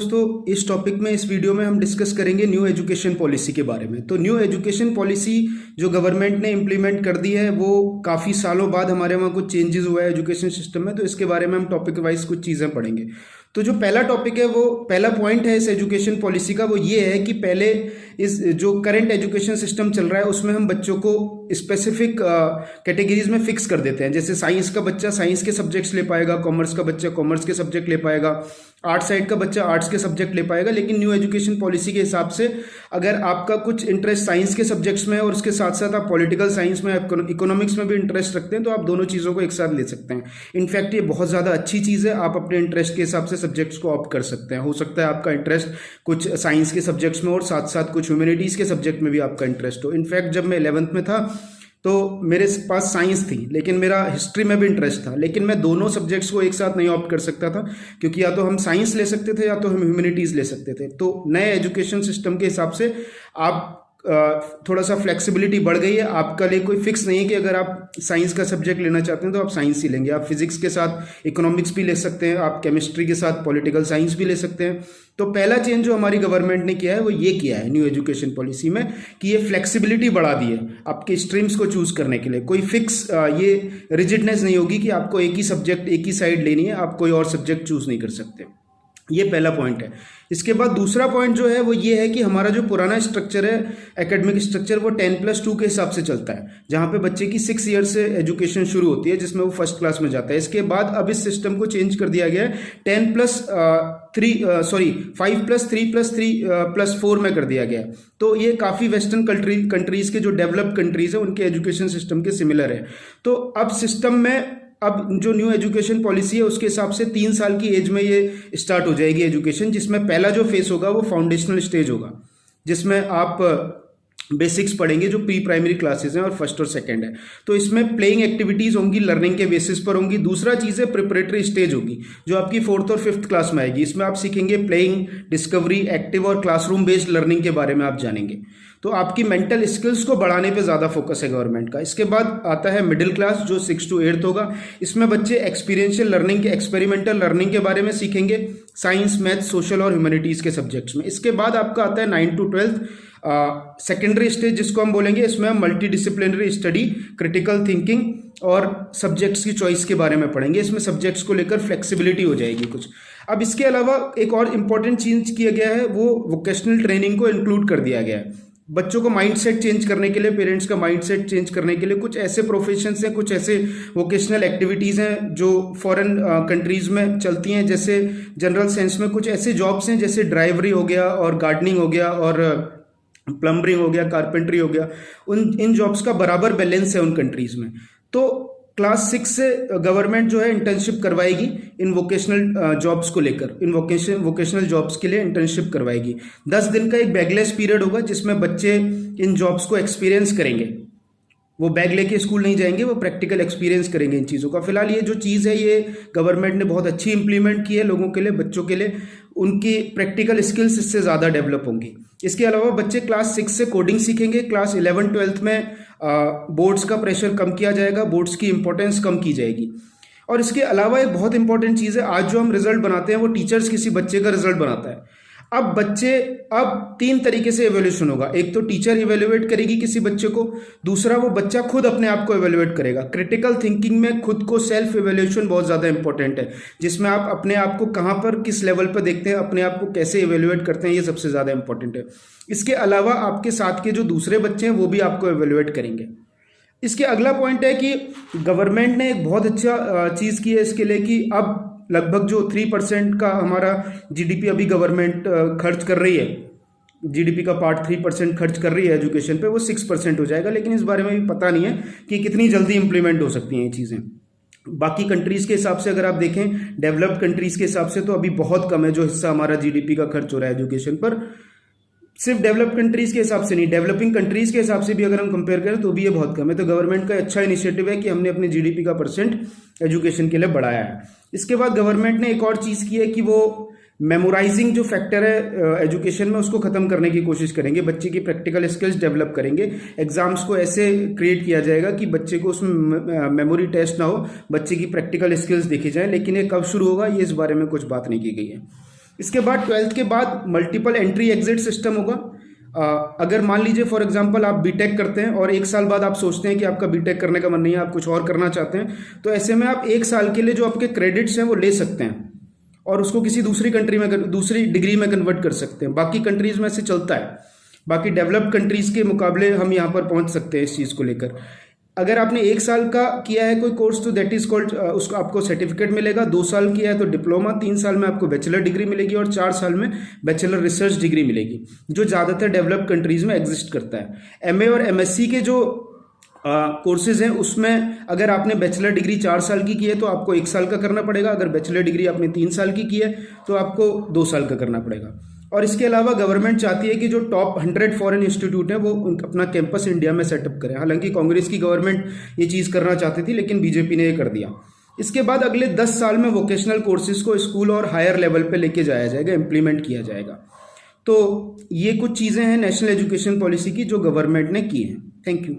दोस्तों, इस टॉपिक में इस वीडियो में हम डिस्कस करेंगे न्यू एजुकेशन पॉलिसी के बारे में। तो न्यू एजुकेशन पॉलिसी जो गवर्नमेंट ने इम्प्लीमेंट कर दी है वो काफ़ी सालों बाद हमारे वहाँ कुछ चेंजेस हुआ है एजुकेशन सिस्टम में, तो इसके बारे में हम टॉपिक वाइज कुछ चीज़ें पढ़ेंगे। तो जो पहला टॉपिक है, वो पहला पॉइंट है इस एजुकेशन पॉलिसी का, वो ये है कि पहले इस जो करंट एजुकेशन सिस्टम चल रहा है उसमें हम बच्चों को स्पेसिफिक कैटेगरीज में फिक्स कर देते हैं। जैसे साइंस का बच्चा साइंस के सब्जेक्ट्स ले पाएगा, कॉमर्स का बच्चा कॉमर्स के सब्जेक्ट ले पाएगा, आर्ट्स साइड का बच्चा आर्ट्स के सब्जेक्ट ले पाएगा। लेकिन न्यू एजुकेशन पॉलिसी के हिसाब से अगर आपका कुछ इंटरेस्ट साइंस के सब्जेक्ट्स में है और उसके साथ साथ आप पॉलिटिकल साइंस में, इकोनॉमिक्स में भी इंटरेस्ट रखते हैं, तो आप दोनों चीज़ों को एक साथ ले सकते हैं। इनफैक्ट ये बहुत ज़्यादा अच्छी चीज़ है, आप अपने इंटरेस्ट के हिसाब से सब्जेक्ट्स को ऑप्ट कर सकते हैं। हो सकता है आपका इंटरेस्ट कुछ साइंस के सब्जेक्ट्स में और साथ साथ कुछ ह्यूमैनिटीज़ के सब्जेक्ट में भी आपका इंटरेस्ट हो। इनफैक्ट जब मैं 11th में था तो मेरे पास साइंस थी, लेकिन मेरा हिस्ट्री में भी इंटरेस्ट था, लेकिन मैं दोनों सब्जेक्ट्स को एक साथ नहीं ऑप्ट कर सकता था, क्योंकि या तो हम साइंस ले सकते थे या तो हम ह्यूमैनिटीज़ ले सकते थे। तो नए एजुकेशन सिस्टम के हिसाब से आप थोड़ा सा फ्लेक्सिबिलिटी बढ़ गई है। आपका लिए कोई फिक्स नहीं है कि अगर आप साइंस का सब्जेक्ट लेना चाहते हैं तो आप साइंस ही लेंगे। आप फिजिक्स के साथ इकोनॉमिक्स भी ले सकते हैं, आप केमिस्ट्री के साथ पॉलिटिकल साइंस भी ले सकते हैं। तो पहला चेंज जो हमारी गवर्नमेंट ने किया है वो ये किया है न्यू एजुकेशन पॉलिसी में कि ये फ्लेक्सिबिलिटी बढ़ा दी है आपके स्ट्रीम्स को चूज करने के लिए। कोई फिक्स ये रिजिडनेस नहीं होगी कि आपको एक ही सब्जेक्ट एक ही साइड लेनी है, आप कोई और सब्जेक्ट चूज नहीं कर सकते। ये पहला पॉइंट है। इसके बाद दूसरा पॉइंट जो है वो ये है कि हमारा जो पुराना स्ट्रक्चर है, एकेडमिक स्ट्रक्चर, वो 10+2 के हिसाब से चलता है, जहाँ पे बच्चे की 6 ईयर से एजुकेशन शुरू होती है, जिसमें वो फर्स्ट क्लास में जाता है। इसके बाद अब इस सिस्टम को चेंज कर दिया गया है 5+3+3+4 में कर दिया गया है। तो ये काफ़ी वेस्टर्न कंट्रीज के जो डेवलप्ड कंट्रीज है उनके एजुकेशन सिस्टम के सिमिलर है। तो अब सिस्टम में अब जो न्यू एजुकेशन पॉलिसी है उसके हिसाब से 3 साल की एज में ये स्टार्ट हो जाएगी एजुकेशन, जिसमें पहला जो फेस होगा वो फाउंडेशनल स्टेज होगा, जिसमें आप बेसिक्स पढ़ेंगे, जो प्री प्राइमरी क्लासेस हैं और फर्स्ट और सेकंड है। तो इसमें प्लेइंग एक्टिविटीज़ होंगी, लर्निंग के बेसिस पर होंगी। दूसरा चीज़ है प्रिपरेटरी स्टेज होगी, जो आपकी 4th और 5th क्लास में आएगी। इसमें आप सीखेंगे प्लेइंग, डिस्कवरी, एक्टिव और क्लासरूम बेस्ड लर्निंग के बारे में आप जानेंगे। तो आपकी मेंटल स्किल्स को बढ़ाने पे ज़्यादा फोकस है गवर्नमेंट का। इसके बाद आता है मिडिल क्लास, जो 6 to 8 होगा। इसमें बच्चे एक्सपीरियंशियल लर्निंग के, एक्सपेरिमेंटल लर्निंग के बारे में सीखेंगे, साइंस, मैथ, सोशल और ह्यूमैनिटीज़ के सब्जेक्ट्स में। इसके बाद आपका आता है 9 to 12 सेकेंडरी स्टेज, जिसको हम बोलेंगे। इसमें हम multi disciplinary study, critical thinking और सब्जेक्ट्स की चॉइस के बारे में पढ़ेंगे। इसमें सब्जेक्ट्स को लेकर फ्लेक्सिबिलिटी हो जाएगी कुछ। अब इसके अलावा एक और इम्पॉर्टेंट चीज किया गया है, वो वोकेशनल ट्रेनिंग को इंक्लूड कर दिया गया है। बच्चों को माइंडसेट चेंज करने के लिए, पेरेंट्स का माइंडसेट चेंज करने के लिए कुछ ऐसे प्रोफेशंस हैं, कुछ ऐसे वोकेशनल एक्टिविटीज़ हैं जो फॉरेन कंट्रीज़ में चलती हैं। जैसे जनरल सेंस में कुछ ऐसे जॉब्स हैं जैसे ड्राइवरी हो गया और गार्डनिंग हो गया और प्लम्बरिंग हो गया, कारपेंट्री हो गया। इन जॉब्स का बराबर बैलेंस है उन कंट्रीज़ में। तो क्लास 6 से गवर्नमेंट जो है इंटर्नशिप करवाएगी इन वोकेशनल जॉब्स को लेकर, इन वोकेशनल जॉब्स के लिए इंटर्नशिप करवाएगी। 10 दिन का एक बैगलेस पीरियड होगा, जिसमें बच्चे इन जॉब्स को एक्सपीरियंस करेंगे। वो बैग लेके स्कूल नहीं जाएंगे, वो प्रैक्टिकल एक्सपीरियंस करेंगे इन चीज़ों का। फिलहाल ये जो चीज़ है ये गवर्नमेंट ने बहुत अच्छी इंप्लीमेंट की है लोगों के लिए, बच्चों के लिए। उनकी प्रैक्टिकल स्किल्स इससे ज़्यादा डेवलप होंगी। इसके अलावा बच्चे क्लास 6 से कोडिंग सीखेंगे। क्लास 11-12 में बोर्ड्स का प्रेशर कम किया जाएगा, बोर्ड्स की इंपॉर्टेंस कम की जाएगी। और इसके अलावा एक बहुत इंपॉर्टेंट चीज़ है, आज जो हम रिजल्ट बनाते हैं वो टीचर्स किसी बच्चे का रिजल्ट बनाता है। अब 3 तरीके से इवेल्यूशन होगा। एक तो टीचर इवेल्युएट करेगी किसी बच्चे को, दूसरा वो बच्चा खुद अपने आप को इवेल्युएट करेगा। क्रिटिकल थिंकिंग में खुद को सेल्फ इवेल्यूशन बहुत ज़्यादा इंपॉर्टेंट है, जिसमें आप अपने आप को कहाँ पर, किस लेवल पर देखते हैं, अपने आप को कैसे इवेल्युएट करते हैं, ये सबसे ज़्यादा इंपॉर्टेंट है। इसके अलावा आपके साथ के जो दूसरे बच्चे हैं वो भी आपको इवेल्युएट करेंगे। इसके अगला पॉइंट है कि गवर्नमेंट ने एक बहुत अच्छा चीज़ की है इसके लिए कि अब लगभग जो 3% का हमारा जीडीपी अभी गवर्नमेंट खर्च कर रही है, जीडीपी का पार्ट 3% खर्च कर रही है एजुकेशन पे, वो 6% हो जाएगा। लेकिन इस बारे में भी पता नहीं है कि कितनी जल्दी इंप्लीमेंट हो सकती हैं ये चीज़ें। बाकी कंट्रीज़ के हिसाब से अगर आप देखें, डेवलप्ड कंट्रीज़ के हिसाब से तो अभी बहुत कम है जो हिस्सा हमारा जीडीपी का खर्च हो रहा है एजुकेशन पर। सिर्फ डेवलप्ड कंट्रीज़ के हिसाब से नहीं, डेवलपिंग कंट्रीज़ के हिसाब से भी अगर हम कंपेयर करें तो भी ये बहुत कम है। तो गवर्नमेंट का अच्छा इनिशिएटिव है कि हमने अपने जीडीपी का परसेंट एजुकेशन के लिए बढ़ाया है। इसके बाद गवर्नमेंट ने एक और चीज़ की है कि वो मेमोराइजिंग जो फैक्टर है एजुकेशन में उसको ख़त्म करने की कोशिश करेंगे। बच्चे की प्रैक्टिकल स्किल्स डेवलप करेंगे। एग्जाम्स को ऐसे क्रिएट किया जाएगा कि बच्चे को उसमें मेमोरी टेस्ट ना हो, बच्चे की प्रैक्टिकल स्किल्स देखी जाए। लेकिन ये कब शुरू होगा ये इस बारे में कुछ बात नहीं की गई है। इसके बाद 12th के बाद मल्टीपल एंट्री एग्जिट सिस्टम होगा। अगर मान लीजिए फॉर एग्जांपल आप बीटेक करते हैं और 1 साल बाद आप सोचते हैं कि आपका बीटेक करने का मन नहीं है, आप कुछ और करना चाहते हैं, तो ऐसे में आप 1 साल के लिए जो आपके क्रेडिट्स हैं वो ले सकते हैं और उसको किसी दूसरी कंट्री में, दूसरी डिग्री में कन्वर्ट कर सकते हैं। बाकी कंट्रीज में से चलता है, बाकी डेवलप्ड कंट्रीज के मुकाबले हम यहाँ पर पहुँच सकते हैं इस चीज़ को लेकर। अगर आपने 1 साल का किया है कोई कोर्स तो दैट इज कॉल्ड, उसको आपको सर्टिफिकेट मिलेगा। 2 साल किया है तो डिप्लोमा, 3 साल में आपको बैचलर डिग्री मिलेगी और 4 साल में बैचलर रिसर्च डिग्री मिलेगी, जो ज़्यादातर डेवलप्ड कंट्रीज में एग्जिस्ट करता है। एमए और एमएससी के जो कोर्सेज हैं उसमें अगर आपने बैचलर डिग्री 4 साल की है तो आपको 1 साल का करना पड़ेगा, अगर बैचलर डिग्री आपने 3 साल की है तो आपको 2 साल का करना पड़ेगा। और इसके अलावा गवर्नमेंट चाहती है कि जो टॉप 100 फॉरेन इंस्टीट्यूट हैं वो अपना कैंपस इंडिया में सेटअप करें। हालांकि कांग्रेस की गवर्नमेंट ये चीज़ करना चाहती थी लेकिन बीजेपी ने ये कर दिया। इसके बाद अगले 10 साल में वोकेशनल कोर्सेज को स्कूल और हायर लेवल पे लेके जाया जाएगा, इम्प्लीमेंट किया जाएगा। तो ये कुछ चीज़ें हैं नेशनल एजुकेशन पॉलिसी की जो गवर्नमेंट ने की हैं। Thank you.